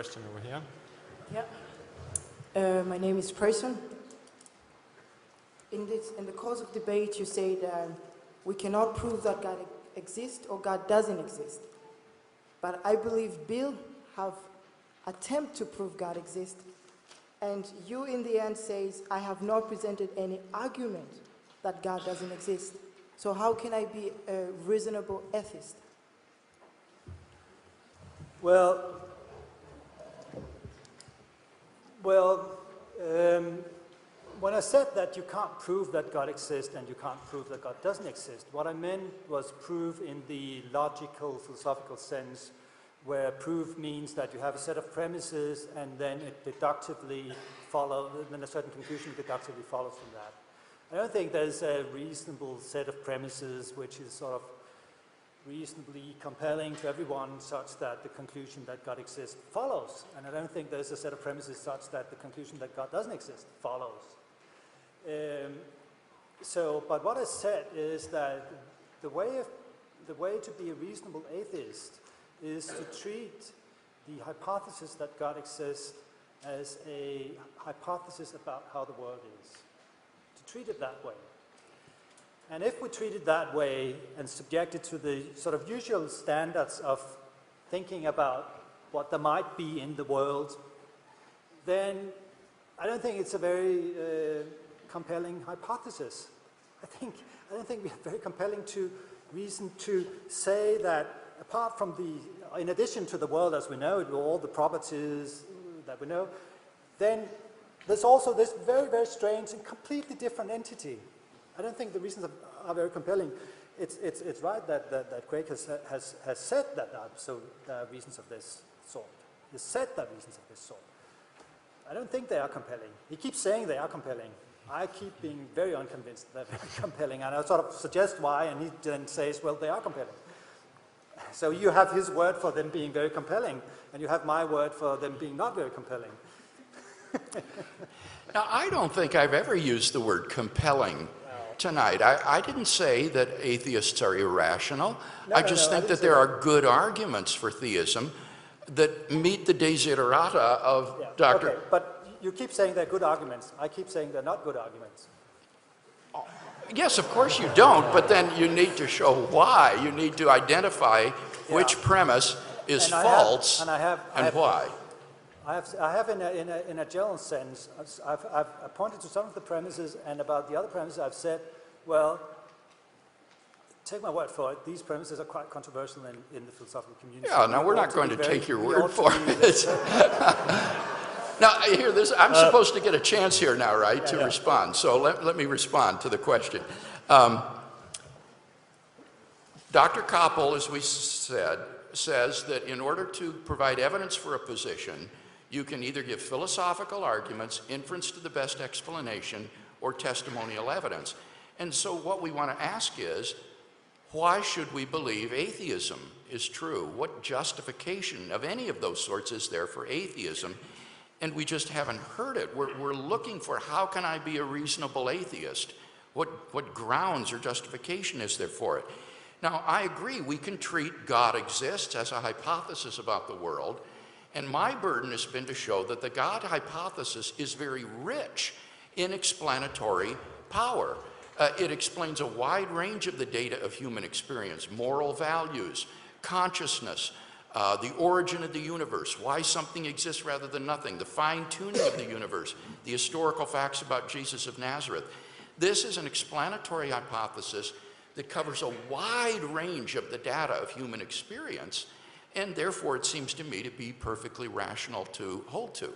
question over here. Yeah. My name is Prayson. In the course of debate, you say that we cannot prove that God exists or God doesn't exist. But I believe Bill have attempted to prove God exists, and you in the end says, I have not presented any argument that God doesn't exist. So how can I be a reasonable atheist? Well, when I said that you can't prove that God exists and you can't prove that God doesn't exist, what I meant was proof in the logical, philosophical sense, where proof means that you have a set of premises and then it deductively follows, then a certain conclusion deductively follows from that. I don't think there's a reasonable set of premises which is sort of reasonably compelling to everyone such that the conclusion that God exists follows. And I don't think there's a set of premises such that the conclusion that God doesn't exist follows. But what I said is that the way to be a reasonable atheist is to treat the hypothesis that God exists as a hypothesis about how the world is. To treat it that way. And if we treat it that way and subject it to the sort of usual standards of thinking about what there might be in the world, then I don't think it's a very compelling hypothesis. I don't think we have very compelling reason to say that apart from in addition to the world as we know it, with all the properties that we know, then there's also this very, very strange and completely different entity. I don't think the reasons are very compelling. It's right that Craig has said that there are reasons of this sort. He said there are reasons of this sort. I don't think they are compelling. He keeps saying they are compelling. I keep being very unconvinced that they're very compelling, and I sort of suggest why, and he then says, well, they are compelling. So you have his word for them being very compelling, and you have my word for them being not very compelling. Now, I don't think I've ever used the word compelling tonight. I didn't say that atheists are irrational. I just think that there are good arguments for theism that meet the desiderata of Dr. Okay, but you keep saying they're good arguments. I keep saying they're not good arguments. Yes, of course you don't, but then you need to show why. You need to identify which premise is false and why. I have in a general sense, I've pointed to some of the premises, and about the other premises I've said, well, take my word for it, these premises are quite controversial in the philosophical community. Yeah, now we're not going to take your word for it. Now, here, I'm supposed to get a chance here now, right, to respond. So let me respond to the question. Dr. Kappel, as we said, says that in order to provide evidence for a position, you can either give philosophical arguments, inference to the best explanation, or testimonial evidence. And so what we want to ask is, why should we believe atheism is true? What justification of any of those sorts is there for atheism? And we just haven't heard it. We're looking for, how can I be a reasonable atheist? What grounds or justification is there for it? Now, I agree, we can treat God exists as a hypothesis about the world, and my burden has been to show that the God hypothesis is very rich in explanatory power. It explains a wide range of the data of human experience, moral values, consciousness, the origin of the universe, why something exists rather than nothing, the fine-tuning of the universe, the historical facts about Jesus of Nazareth. This is an explanatory hypothesis that covers a wide range of the data of human experience, and therefore it seems to me to be perfectly rational to hold to.